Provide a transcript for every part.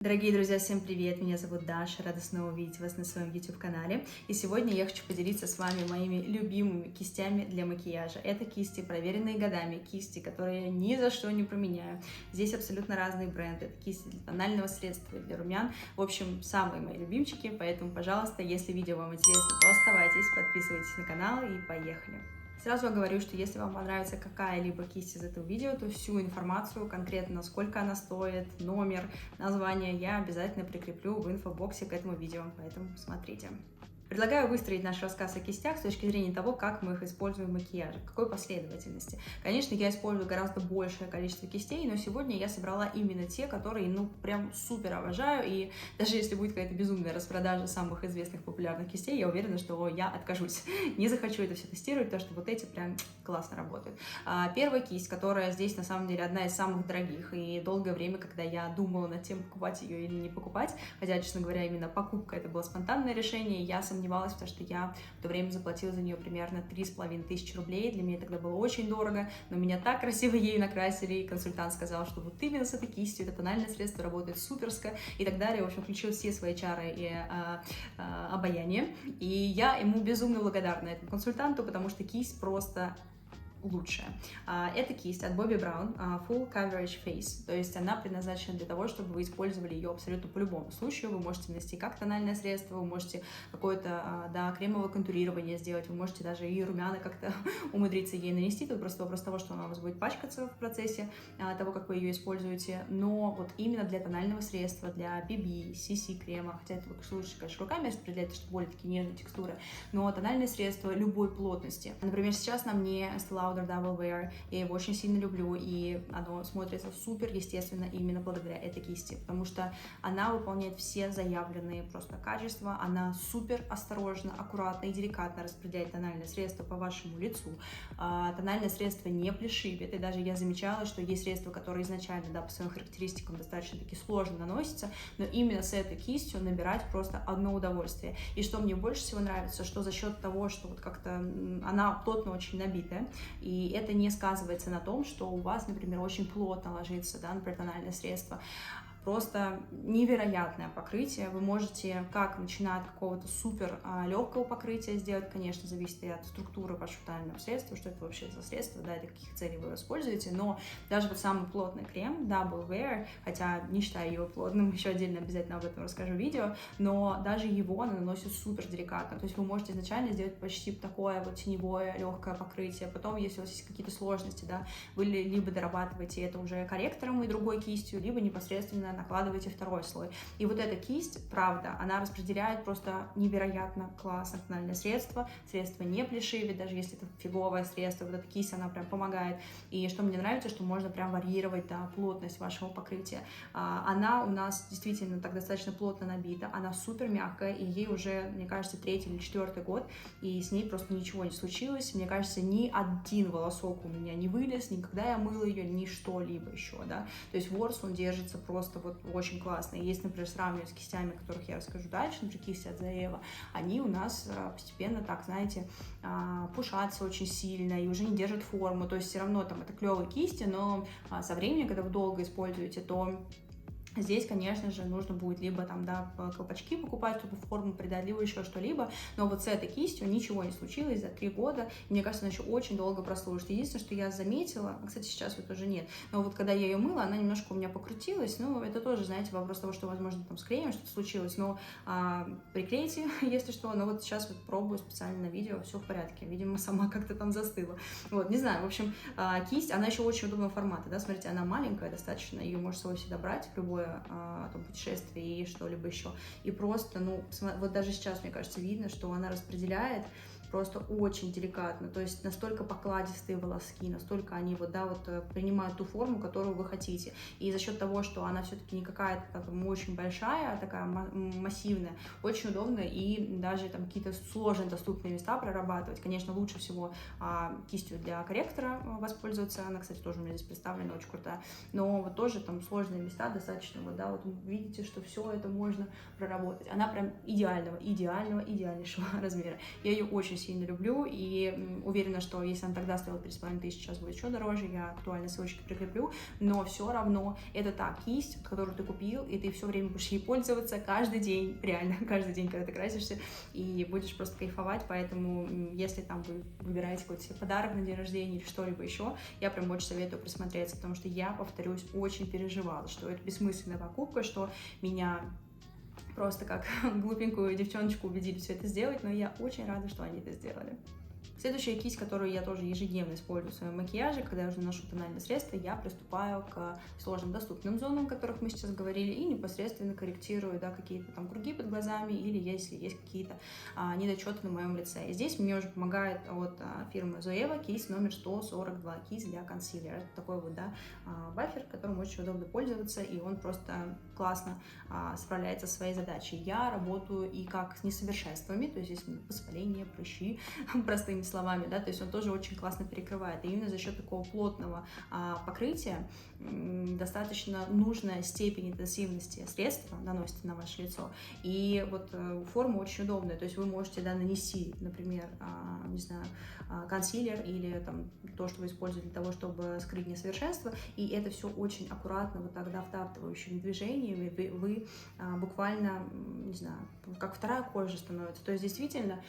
Дорогие друзья, всем привет! Меня зовут Даша, рада снова видеть вас на своем YouTube-канале. И сегодня я хочу поделиться с вами моими любимыми кистями для макияжа. Это кисти, проверенные годами, кисти, которые я ни за что не променяю. Здесь абсолютно разные бренды. Это кисти для тонального средства, для румян. В общем, самые мои любимчики, поэтому, пожалуйста, если видео вам интересно, то оставайтесь, подписывайтесь на канал и поехали! Сразу говорю, что если вам понравится какая-либо кисть из этого видео, то всю информацию, конкретно сколько она стоит, номер, название, я обязательно прикреплю в инфобоксе к этому видео, поэтому смотрите. Предлагаю выстроить наш рассказ о кистях с точки зрения того, как мы их используем в макияже, в какой последовательности. Конечно, я использую гораздо большее количество кистей, но сегодня я собрала именно те, которые, прям супер обожаю, и даже если будет какая-то безумная распродажа самых известных популярных кистей, я уверена, что я откажусь. Не захочу это все тестировать, потому что вот эти прям классно работают. Первая кисть, которая здесь на самом деле одна из самых дорогих, и долгое время, когда я думала над тем, покупать ее или не покупать, хотя, честно говоря, именно покупка это было спонтанное решение, я сомневалась, потому что я в то время заплатила за нее примерно 3500 рублей. Для меня тогда было очень дорого, но меня так красиво ею накрасили, и консультант сказал, что вот именно с этой кистью это тональное средство работает суперско и так далее. В общем, включил все свои чары и обаяние. И я ему безумно благодарна, этому консультанту, потому что кисть просто лучшая. Это кисть от Bobbi Brown Full Coverage Face, то есть она предназначена для того, чтобы вы использовали ее абсолютно по любому случаю. Вы можете нанести как тональное средство, вы можете какое-то кремовое контурирование сделать, вы можете даже и румяна как-то умудриться ей нанести. Тут просто вопрос того, что она у вас будет пачкаться в процессе того, как вы ее используете, но вот именно для тонального средства, для BB, CC крема, хотя это лучше, конечно, руками распределять, чтобы более такие нежные текстуры, но тональное средство любой плотности. Например, сейчас на мне Estee Lauder Double Wear, я его очень сильно люблю, и оно смотрится супер естественно именно благодаря этой кисти, потому что она выполняет все заявленные просто качества, она супер осторожно, аккуратно и деликатно распределяет тональное средство по вашему лицу. Тональное средство не плешивит, и даже я замечала, что есть средства, которые изначально, по своим характеристикам достаточно-таки сложно наносятся, но именно с этой кистью набирать просто одно удовольствие. И что мне больше всего нравится, что за счет того, что вот как-то она плотно очень набитая, и это не сказывается на том, что у вас, например, очень плотно ложится, например, тональное средство. Просто невероятное покрытие. Вы можете как начиная от какого-то супер легкого покрытия сделать, конечно, зависит и от структуры вашего тонального средства, что это вообще за средство, для каких целей вы его используете, но даже вот самый плотный крем Double Wear, хотя не считаю его плотным, еще отдельно обязательно об этом расскажу в видео, но даже его она наносит супер деликатно, то есть вы можете изначально сделать почти такое вот теневое легкое покрытие, потом, если у вас есть какие-то сложности, вы либо дорабатываете это уже корректором и другой кистью, либо непосредственно накладываете второй слой. И вот эта кисть, правда, она распределяет просто невероятно классно тональное средство. Средство не плешивит, даже если это фиговое средство, вот эта кисть, она прям помогает. И что мне нравится, что можно прям варьировать, плотность вашего покрытия. Она у нас действительно так достаточно плотно набита, она супер мягкая, и ей уже, мне кажется, 3-й или 4-й год, и с ней просто ничего не случилось. Мне кажется, ни один волосок у меня не вылез, никогда я мыла ее, ни что-либо еще, То есть ворс, он держится просто вот очень классно. И если, например, сравнивать с кистями, о которых я расскажу дальше, например, кисти от Заева, они у нас постепенно так, знаете, пушатся очень сильно и уже не держат форму. То есть все равно там это клевые кисти, но со временем, когда вы долго используете, то здесь, конечно же, нужно будет либо колпачки покупать, чтобы форму придать, либо еще что-либо. Но вот с этой кистью ничего не случилось за 3 года. И мне кажется, она еще очень долго прослужит. Единственное, что я заметила, кстати, сейчас вот уже нет, но вот когда я ее мыла, она немножко у меня покрутилась. Это тоже, знаете, вопрос того, что, возможно, там с кремом что-то случилось. Но приклейте, если что. Но вот сейчас вот пробую специально на видео, все в порядке. Видимо, сама как-то там застыла. Не знаю. В общем, кисть, она еще очень удобного формата, Смотрите, она маленькая достаточно, ее можно с собой всегда брать в любое путешествие и что-либо еще. И просто, вот даже сейчас, мне кажется, видно, что она распределяет просто очень деликатно, то есть настолько покладистые волоски, настолько они принимают ту форму, которую вы хотите. И за счет того, что она все-таки не какая-то очень большая, а такая массивная, очень удобно и даже какие-то сложно доступные места прорабатывать. Конечно, лучше всего кистью для корректора воспользоваться, она, кстати, тоже у меня здесь представлена, очень крутая, но вот тоже сложные места достаточно, вы видите, что все это можно проработать. Она прям идеальнейшего размера. Я ее очень сильно люблю, и уверена, что если она тогда стоила 3500, сейчас будет еще дороже, я актуальные ссылочки прикреплю, но все равно это та кисть, которую ты купил, и ты все время будешь ей пользоваться каждый день, реально, каждый день, когда ты красишься, и будешь просто кайфовать, поэтому если там вы выбираете какой-то себе подарок на день рождения или что-либо еще, я прям очень советую присмотреться, потому что я, повторюсь, очень переживала, что это бессмысленная покупка, что меня просто как глупенькую девчоночку убедили все это сделать, но я очень рада, что они это сделали. Следующая кисть, которую я тоже ежедневно использую в своем макияже, когда я уже наношу тональное средство, я приступаю к сложным доступным зонам, о которых мы сейчас говорили, и непосредственно корректирую, да, какие-то там круги под глазами или если есть какие-то недочеты на моем лице. И здесь мне уже помогает от фирмы Zoeva кисть номер 142, кисть для консилера. Это такой вот, да, бафер, которым очень удобно пользоваться, и он просто классно справляется со своей задачей. Я работаю и как с несовершенствами, то есть здесь воспаление, прыщи, простыми словами, да, то есть он тоже очень классно перекрывает. И именно за счет такого плотного покрытия достаточно нужная степень интенсивности средства наносите на ваше лицо. И вот форма очень удобная, то есть вы можете, да, нанести, например, не знаю, консилер или там то, что вы используете для того, чтобы скрыть несовершенство, и это все очень аккуратно, вот тогда втаптывающими движениями вы буквально, не знаю, как вторая кожа становится. То есть действительно,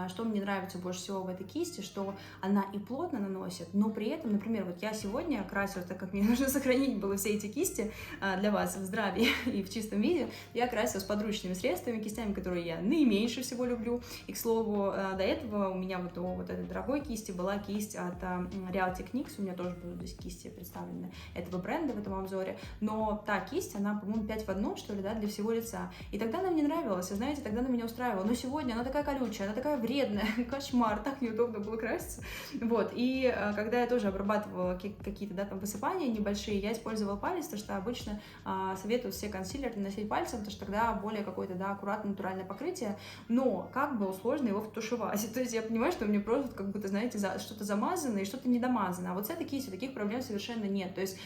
что мне нравится больше всего в этой кисти, что она и плотно наносит, но при этом, например, вот я сегодня красилась, так как мне нужно сохранить было все эти кисти для вас в здравии и в чистом виде, я красилась подручными средствами, кистями, которые я наименьше всего люблю. И, к слову, до этого у меня вот до вот этой дорогой кисти была кисть от Real Techniques, у меня тоже будут здесь кисти представлены этого бренда в этом обзоре, но та кисть, она, по-моему, 5 в 1, что ли, да, для всего лица. И тогда она мне нравилась, и знаете, тогда она меня устраивала. Но сегодня она такая колючая, она такая вредная, кошмар, так неудобно было краситься. Вот, и когда я тоже обрабатывала какие-то, да, там высыпания небольшие, я использовала палец, потому что обычно советуют все консилеры наносить пальцем, потому что тогда более какое-то, да, аккуратное натуральное покрытие, но как бы сложно его втушевать. То есть я понимаю, что у меня просто как будто, знаете, что-то замазано и что-то недомазано. А вот с этой кистью таких проблем совершенно нет. То есть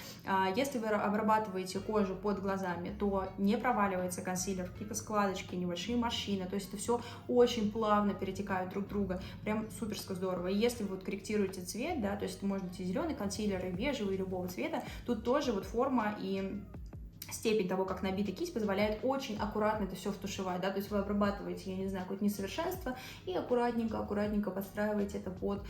если вы обрабатываете кожу под глазами, то не проваливается консилер, какие-то складочки, небольшие морщины, то есть это все очень плавно перетекает друг в друга, прям суперско здорово. И если вы вот корректируете цвет, да, то есть это может быть и зеленый консилер, и бежевый, и любого цвета, тут тоже вот форма и степень того, как набита кисть, позволяет очень аккуратно это все втушевать, да, то есть вы обрабатываете, я не знаю, какое-то несовершенство и аккуратненько подстраиваете это под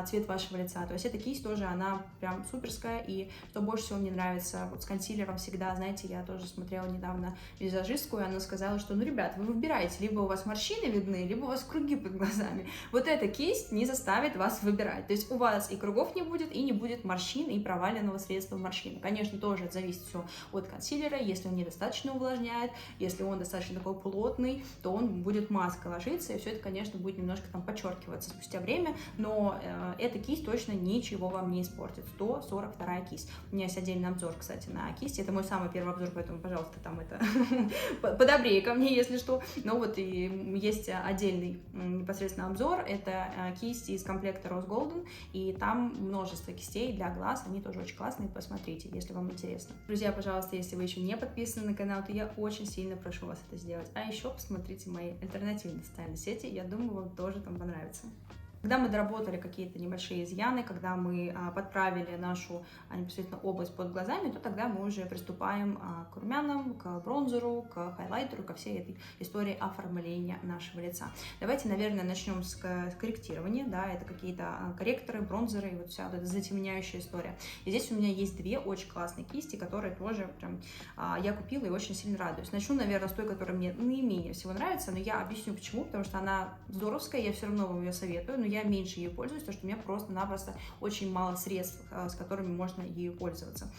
цвет вашего лица, то есть эта кисть тоже, она прям суперская, и что больше всего мне нравится, вот с консилером всегда, знаете, я тоже смотрела недавно визажистку, и она сказала, что, ну, ребят, вы выбираете, либо у вас морщины видны, либо у вас круги под глазами, вот эта кисть не заставит вас выбирать, то есть у вас и кругов не будет, и не будет морщин, и проваленного средства в морщины, конечно, тоже это зависит все от консилера. Если он недостаточно увлажняет, если он достаточно такой плотный, то он будет маской ложиться, и все это, конечно, будет немножко там подчеркиваться спустя время, но эта кисть точно ничего вам не испортит. 142 кисть. У меня есть отдельный обзор, кисти, на кисти, это мой самый первый обзор, поэтому, пожалуйста, там это подобрее ко мне, если что. Но вот и есть отдельный непосредственно обзор, это кисти из комплекта Rose Golden, и там множество кистей для глаз, они тоже очень классные, посмотрите, если вам интересно. Друзья, пожалуйста, если вы еще не подписаны на канал, то я очень сильно прошу вас это сделать. А еще посмотрите мои альтернативные социальные сети, я думаю, вам тоже там понравится. Когда мы доработали какие-то небольшие изъяны, когда мы подправили нашу непосредственно область под глазами, то тогда мы уже приступаем к румянам, к бронзеру, к хайлайтеру, ко всей этой истории оформления нашего лица. Давайте, наверное, начнем с корректирования, да, это какие-то корректоры, бронзеры и вот вся вот эта затемняющая история. И здесь у меня есть две очень классные кисти, которые тоже прям я купила и очень сильно радуюсь. Начну, наверное, с той, которая мне наименее всего нравится, но я объясню почему, потому что она здоровская, я все равно вам ее советую, но я меньше ею пользуюсь, потому что у меня просто-напросто очень мало средств, с которыми можно ею пользоваться.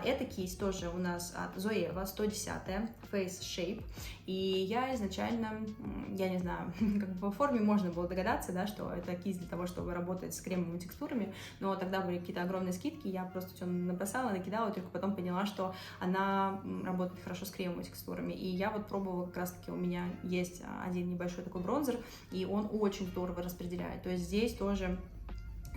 Эта кисть тоже у нас от Zoeva, 110 Face Shape, и я изначально, я не знаю, как бы по форме можно было догадаться, да, что это кисть для того, чтобы работать с кремовыми текстурами, но тогда были какие-то огромные скидки, я просто все набросала, накидала, только потом поняла, что она работает хорошо с кремовыми текстурами, и я вот пробовала, как раз-таки у меня есть один небольшой такой бронзер, и он очень здорово распределяет, то есть здесь тоже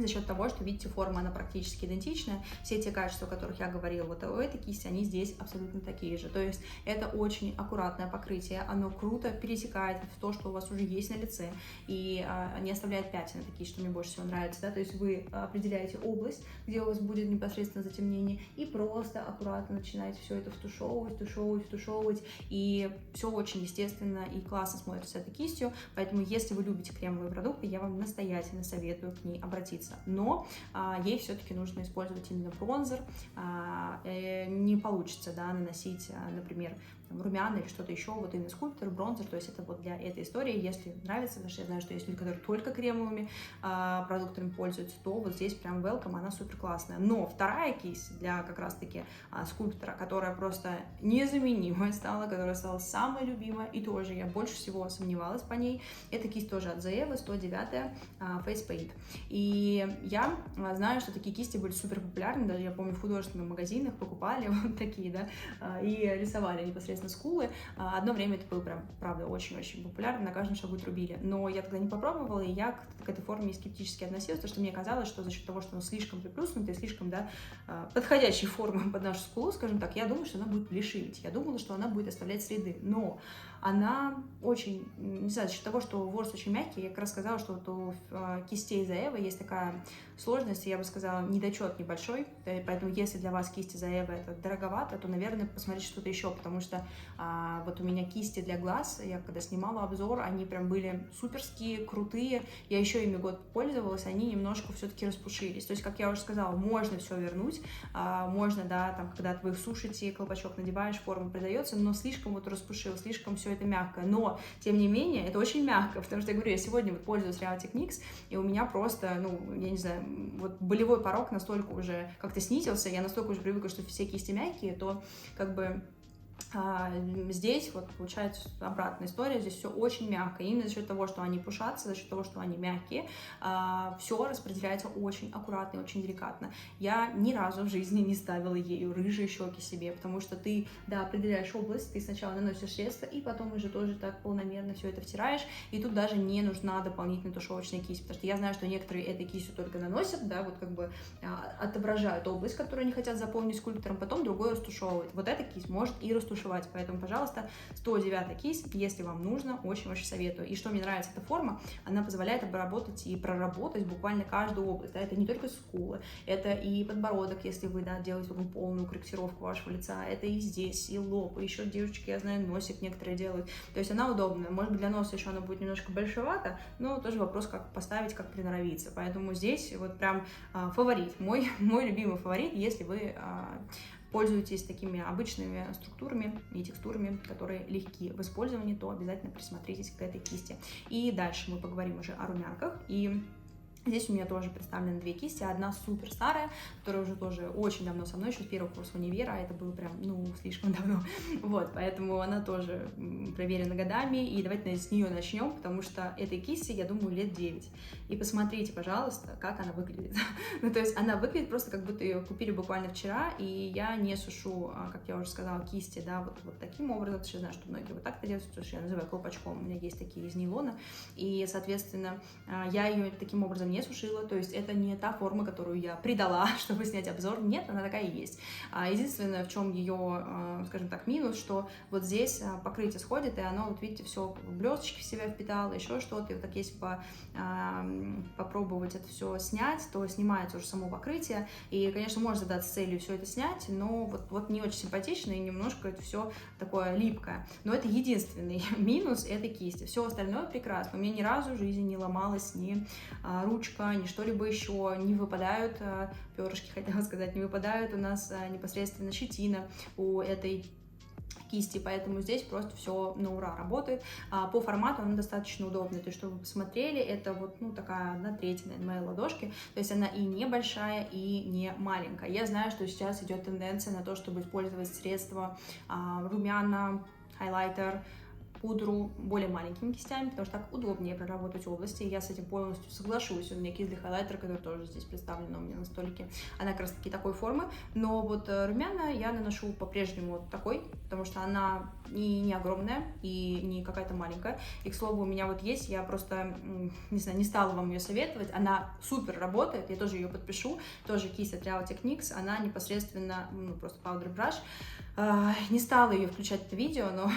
за счет того, что, видите, форма, она практически идентичная. Все те качества, о которых я говорила вот у этой кисти, они здесь абсолютно такие же. То есть это очень аккуратное покрытие, оно круто пересекает в то, что у вас уже есть на лице, и не оставляет пятен такие, что мне больше всего нравится, да, то есть вы определяете область, где у вас будет непосредственно затемнение, и просто аккуратно начинаете все это втушевывать, и все очень естественно и классно смотрится этой кистью, поэтому если вы любите кремовые продукты, я вам настоятельно советую к ней обратиться. Но ей все-таки нужно использовать именно бронзер. Не получится, да, наносить, например, румяна или что-то еще, вот именно скульптор, бронзер, то есть это вот для этой истории, если нравится, потому что я знаю, что есть люди, которые только кремовыми продуктами пользуются, то вот здесь прям welcome, она супер классная. Но вторая кисть для как раз-таки скульптора, которая просто незаменимая стала, которая стала самой любимой, и тоже я больше всего сомневалась по ней, это кисть тоже от Zoeva, 109 Face Paint. И я знаю, что такие кисти были супер популярны, даже я помню в художественных магазинах покупали вот такие, да, и рисовали непосредственно скулы. Одно время это было прям, правда, очень-очень популярно, на каждом шагу трубили. Но я тогда не попробовала, и я к этой форме скептически относилась, потому что мне казалось, что за счет того, что она слишком приплюснутая, слишком, да, подходящей формы под нашу скулу, скажем так, я думаю, что она будет плешивить. Я думала, что она будет оставлять следы. Но она очень, не знаю, за счет того, что ворс очень мягкий, я как раз сказала, что вот у кистей Zoeva есть такая сложность, я бы сказала, недочет небольшой, поэтому если для вас кисти Zoeva это дороговато, то, наверное, посмотрите что-то еще, потому что вот у меня кисти для глаз, я когда снимала обзор, они прям были суперские, крутые, я еще ими год пользовалась, они немножко все-таки распушились, то есть, как я уже сказала, можно все вернуть, можно, да, там, когда вы их сушите, колпачок надеваешь, форма придается, но слишком вот распушил, слишком все это мягко, но, тем не менее, это очень мягко, потому что, я говорю, я сегодня вот пользуюсь Realtic Mix, и у меня просто, ну, я не знаю, вот болевой порог настолько уже как-то снизился, я настолько уже привыкла, что все кисти мягкие, то как бы здесь вот получается обратная история, здесь все очень мягко, и именно за счет того, что они пушатся, за счет того, что они мягкие, все распределяется очень аккуратно и очень деликатно. Я ни разу в жизни не ставила ею рыжие щеки себе, потому что ты, да, определяешь область, ты сначала наносишь средство, и потом уже тоже так полномерно все это втираешь, и тут даже не нужна дополнительная тушевочная кисть, потому что я знаю, что некоторые этой кистью только наносят, да, вот как бы отображают область, которую они хотят заполнить скульптором, потом другой растушевывать. Вот эта кисть может и растушевать. Поэтому, пожалуйста, 109 кисть, если вам нужно, очень-очень советую. И что мне нравится, эта форма, она позволяет обработать и проработать буквально каждую область. Да? Это не только скулы, это и подбородок, если вы, да, делаете такую полную корректировку вашего лица, это и здесь, и лоб, и еще девушки, я знаю, носик некоторые делают. То есть она удобная. Может быть, для носа еще она будет немножко большевата, но тоже вопрос, как поставить, как приноровиться. Поэтому здесь вот прям фаворит, мой любимый фаворит, если вы пользуетесь такими обычными структурами и текстурами, которые легки в использовании, то обязательно присмотритесь к этой кисти. И дальше мы поговорим уже о румянках. И здесь у меня тоже представлены две кисти, одна супер старая, которая уже тоже очень давно со мной, еще с первого курса универа, а это было прям, ну, слишком давно, вот, поэтому она тоже проверена годами, и давайте с нее начнем, потому что этой кисти, я думаю, лет 9, и посмотрите, пожалуйста, как она выглядит, ну, то есть она выглядит просто, как будто ее купили буквально вчера, и я не сушу, как я уже сказала, кисти, да, вот таким образом, потому что я знаю, что многие вот так-то делают, потому что я называю колпачком, у меня есть такие из нейлона, и, соответственно, я ее таким образом не сушила, то есть это не та форма, которую я придала, чтобы снять обзор, нет, она такая и есть. Единственное, в чем ее, скажем так, минус, что вот здесь покрытие сходит, и оно, вот видите, все блесточки в себя впитало, еще что-то, и вот так если попробовать это все снять, то снимается уже само покрытие, и, конечно, можно задаться целью все это снять, но вот не очень симпатично, и немножко это все такое липкое, но это единственный минус этой кисти, все остальное прекрасно, у меня ни разу в жизни не ломалась ни ручка, ни что-либо еще, не выпадают перышки, хотела сказать, не выпадают у нас непосредственно щетина у этой кисти, поэтому здесь просто все на ура работает. По формату она достаточно удобная, то есть, чтобы вы посмотрели, это вот, ну, такая 1/3, наверное, моей ладошки, то есть она и небольшая, и не маленькая. Я знаю, что сейчас идет тенденция на то, чтобы использовать средства румяна, хайлайтер, пудру более маленькими кистями, потому что так удобнее проработать области, и я с этим полностью соглашусь. У меня кисть для хайлайтера, которая тоже здесь представлена у меня на столике, она как раз таки такой формы, но вот румяна я наношу по-прежнему вот такой, потому что она не огромная и не какая-то маленькая, и, к слову, у меня вот есть, я просто, не знаю, не стала вам ее советовать, она супер работает, я тоже ее подпишу, тоже кисть от Real Techniques, она непосредственно, просто Powder Brush. Не стала ее включать в это видео, но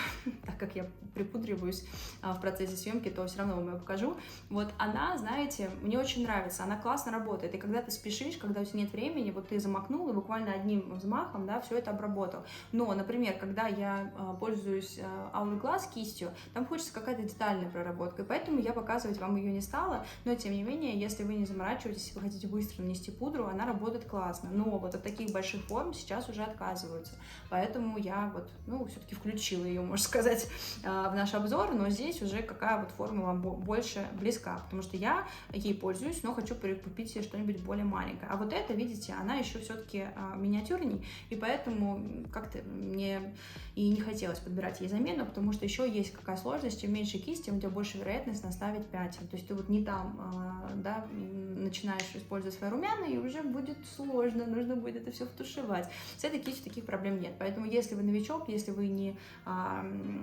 так как я припудриваюсь в процессе съемки, то все равно вам ее покажу. Вот она, знаете, мне очень нравится, она классно работает, и когда ты спешишь, когда у тебя нет времени, вот ты замакнул и буквально одним взмахом, да, все это обработал. Но, например, когда я пользуюсь Hourglass кистью, там хочется какая-то детальная проработка, и поэтому я показывать вам ее не стала, но, тем не менее, если вы не заморачиваетесь, вы хотите быстро нанести пудру, она работает классно, но вот от таких больших форм сейчас уже отказываются, поэтому я вот, все-таки включила ее, можно сказать, в наш обзор, но здесь уже какая вот форма вам больше близка, потому что я ей пользуюсь, но хочу прикупить себе что-нибудь более маленькое. А вот это, видите, она еще все-таки миниатюрней, и поэтому как-то мне и не хотелось подбирать ей замену, потому что еще есть какая сложность, чем меньше кисти, у тебя больше вероятность наставить пятен, то есть ты вот не там, да, начинаешь использовать свои румяна, и уже будет сложно, нужно будет это все втушевать. С этой кистью таких проблем нет, поэтому если вы новичок, если вы не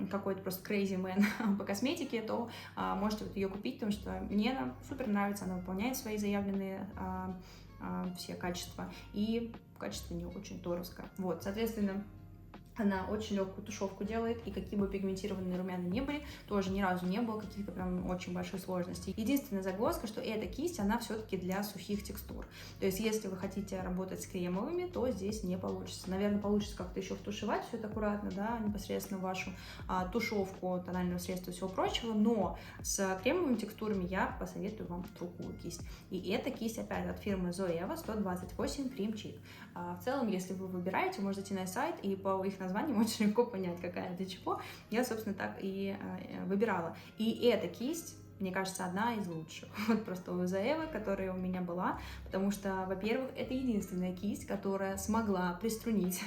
какой-то просто crazy man по косметике, то можете вот ее купить, потому что мне она супер нравится, она выполняет свои заявленные все качества, и качество не очень здоровское. Вот, соответственно, она очень легкую тушевку делает, и какие бы пигментированные румяна не были, тоже ни разу не было каких-то прям очень больших сложностей. Единственная загвоздка, что эта кисть, она все-таки для сухих текстур. То есть, если вы хотите работать с кремовыми, то здесь не получится. Наверное, получится как-то еще втушевать все это аккуратно, да, непосредственно вашу тушевку тонального средства и всего прочего, но с кремовыми текстурами я посоветую вам другую кисть. И эта кисть, опять, от фирмы Zoeva 128 Cream Cheek. В целом, если вы выбираете, можете зайти на сайт, и по их названием очень легко понять, какая для чего. Я, собственно, так и выбирала. И эта кисть, мне кажется, одна из лучших. Вот просто у Zoeva, которая у меня была, потому что, во-первых, это единственная кисть, которая смогла приструнить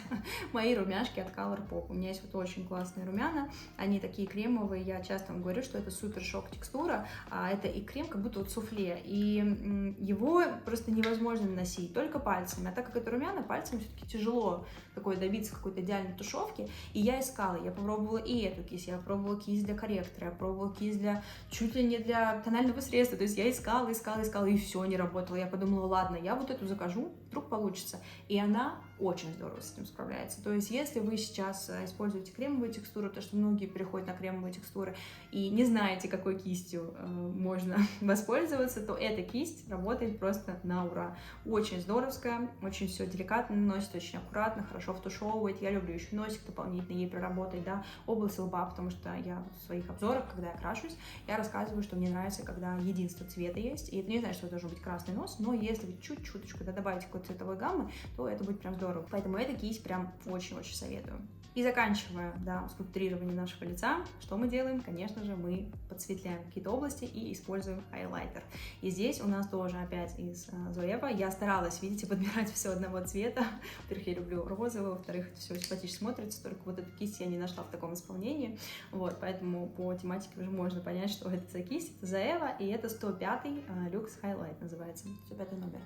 мои румяшки от Colourpop. У меня есть вот очень классные румяна, они такие кремовые, я часто вам говорю, что это супер шок текстура, а это и крем, как будто вот суфле, и его просто невозможно наносить, только пальцами, а так как это румяна, пальцами все-таки тяжело такой добиться какой-то идеальной тушевки, и я искала, я попробовала и эту кисть, я попробовала кисть для корректора, я пробовала кисть для чуть ли не для тонального средства, то есть я искала, и все не работало. Я подумала, ладно, я вот эту закажу, вдруг получится. И она очень здорово с этим справляется. То есть если вы сейчас используете кремовую текстуру, то что многие переходят на кремовые текстуры и не знаете, какой кистью можно воспользоваться, то эта кисть работает просто на ура. Очень здоровская, очень все деликатно наносит, очень аккуратно, хорошо втушевывает. Я люблю еще носик дополнительно ей проработать, да, область лба, потому что я в своих обзорах, когда я крашусь, я рассказываю, что мне нравится, когда единство цвета есть, и это не значит, что это должен быть красный нос, но если вы чуть-чуточку добавите какой-то цветовой гаммы, то это будет прям здорово. Поэтому эта кисть прям очень-очень советую. И заканчивая, да, скульптурирование нашего лица, что мы делаем? Конечно же, мы подсветляем какие-то области и используем хайлайтер. И здесь у нас тоже опять из Zoeva. Я старалась, видите, подбирать все одного цвета. Во-первых, я люблю розовый, во-вторых, это все симпатично смотрится, только вот эту кисть я не нашла в таком исполнении. Вот, поэтому по тематике уже можно понять, что это за кисть. Это Zoeva, и это 105-й Luxe Highlight называется, 105-й номер.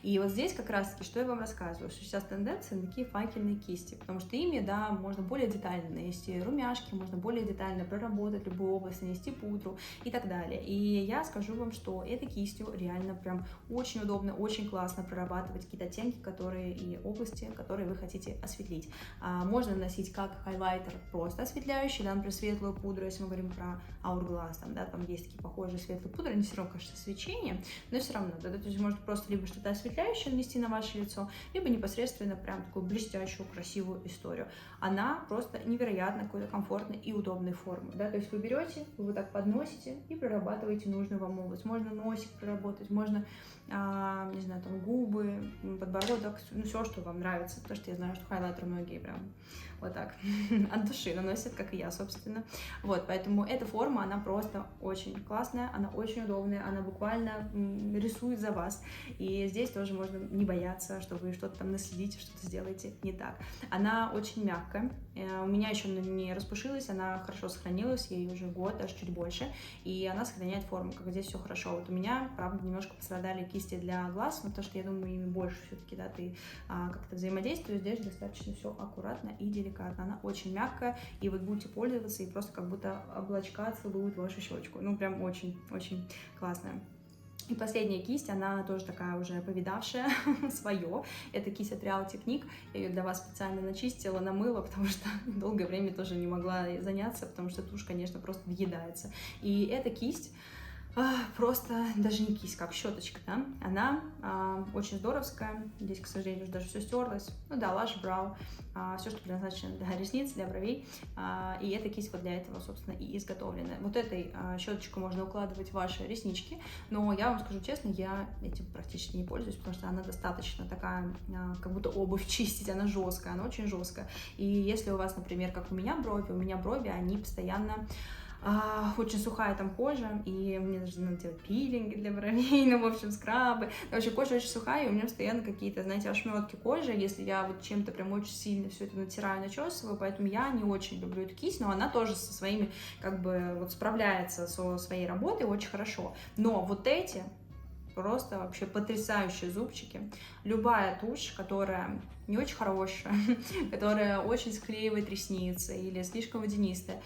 И вот здесь как раз-таки, что я вам рассказываю, что сейчас тенденция на такие факельные кисти, потому что ими, да, можно более детально нанести румяшки, можно более детально проработать любую область, нанести пудру и так далее. И я скажу вам, что этой кистью реально прям очень удобно, очень классно прорабатывать какие-то оттенки, которые и области, которые вы хотите осветлить. Можно наносить как хайлайтер просто осветляющий, да, например, светлую пудру, если мы говорим про Hourglass, там есть такие похожие светлые пудры, они все равно, конечно, свечение, но все равно, да, то есть можно просто либо что-то осветляющее нанести на ваше лицо, либо непосредственно прям такую блестящую, красивую историю. Она просто невероятно какой-то комфортной и удобной формы, да, то есть вы берете, вы вот так подносите и прорабатываете нужную вам область. Можно носик проработать, можно, не знаю, там губы, подбородок, ну все, что вам нравится, потому что я знаю, что хайлайтеры многие прям вот так, от души наносят, как и я, собственно. Вот, поэтому эта форма, она просто очень классная, она очень удобная, она буквально рисует за вас. И здесь тоже можно не бояться, что вы что-то там наследите, что-то сделаете не так. Она очень мягкая, у меня еще не распушилась, она хорошо сохранилась, ей уже год, даже чуть больше, и она сохраняет форму, как здесь все хорошо. Вот у меня, правда, немножко пострадали кисти для глаз, но потому что я думаю, ими больше все-таки, да, ты как-то взаимодействуешь, здесь достаточно все аккуратно и деликатно. Она очень мягкая, и вот будете пользоваться, и просто как будто облачка целуют вашу щечку. Ну, прям очень-очень классная. И последняя кисть, она тоже такая уже повидавшая свое. Это кисть от Real Technique. Я ее для вас специально начистила, намыла, потому что долгое время тоже не могла заняться, потому что тушь, конечно, просто въедается. И эта кисть просто даже не кисть, как щеточка, да, она очень здоровская, здесь, к сожалению, уже даже все стерлось, ну да, Lush Brow, все, что предназначено для ресниц, для бровей, и эта кисть вот для этого, собственно, и изготовлена. Вот этой щеточкой можно укладывать ваши реснички, но я вам скажу честно, я этим практически не пользуюсь, потому что она достаточно такая, как будто обувь чистить, она жесткая, она очень жесткая, и если у вас, например, как у меня брови, они постоянно очень сухая там кожа, и мне даже надо делать пилинги для бровей, ну, в общем, скрабы. Вообще кожа очень сухая, и у меня постоянно какие-то, знаете, ошметки кожи, если я вот чем-то прям очень сильно все это натираю, начесываю, поэтому я не очень люблю эту кисть, но она тоже со своими, как бы, вот справляется со своей работой очень хорошо. Но вот эти просто вообще потрясающие зубчики. Любая тушь, которая не очень хорошая, которая очень склеивает ресницы или слишком водянистая,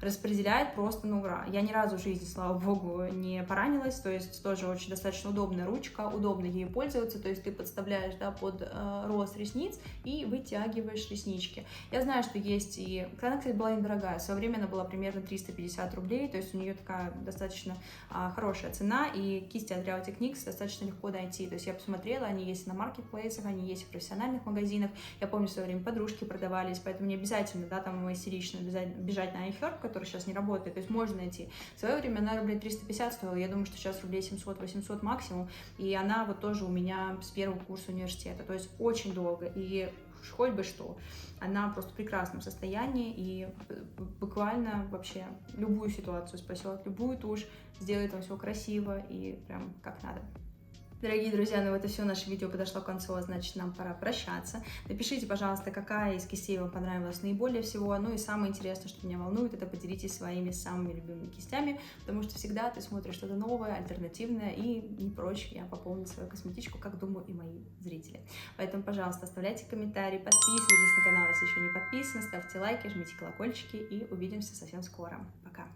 распределяет просто на ура. Я ни разу в жизни, слава богу, не поранилась, то есть тоже очень достаточно удобная ручка, удобно ею пользоваться, то есть ты подставляешь, да, под рост ресниц и вытягиваешь реснички. Я знаю, что есть и... Она, кстати, была недорогая, в свое время она была примерно 350 рублей, то есть у нее такая достаточно хорошая цена, и кисти от Real Techniques достаточно легко найти, то есть я посмотрела, они есть на маркетплейсах, они есть в профессиональных магазинах, я помню, в свое время подружки продавались, поэтому не обязательно, да, там истерично бежать на iHerb, который сейчас не работает, то есть можно найти. В свое время она рублей 350 стоила, я думаю, что сейчас рублей 700-800 максимум, и она вот тоже у меня с первого курса университета, то есть очень долго, и хоть бы что, она просто в прекрасном состоянии, и буквально вообще любую ситуацию спасет, любую тушь, сделает вам все красиво и прям как надо. Дорогие друзья, ну вот и все, наше видео подошло к концу, а значит, нам пора прощаться. Напишите, пожалуйста, какая из кистей вам понравилась наиболее всего. Ну и самое интересное, что меня волнует, это поделитесь своими самыми любимыми кистями, потому что всегда ты смотришь что-то новое, альтернативное, и не прочь я пополнить свою косметичку, как думаю и мои зрители. Поэтому, пожалуйста, оставляйте комментарии, подписывайтесь на канал, если еще не подписаны, ставьте лайки, жмите колокольчики, и увидимся совсем скоро. Пока!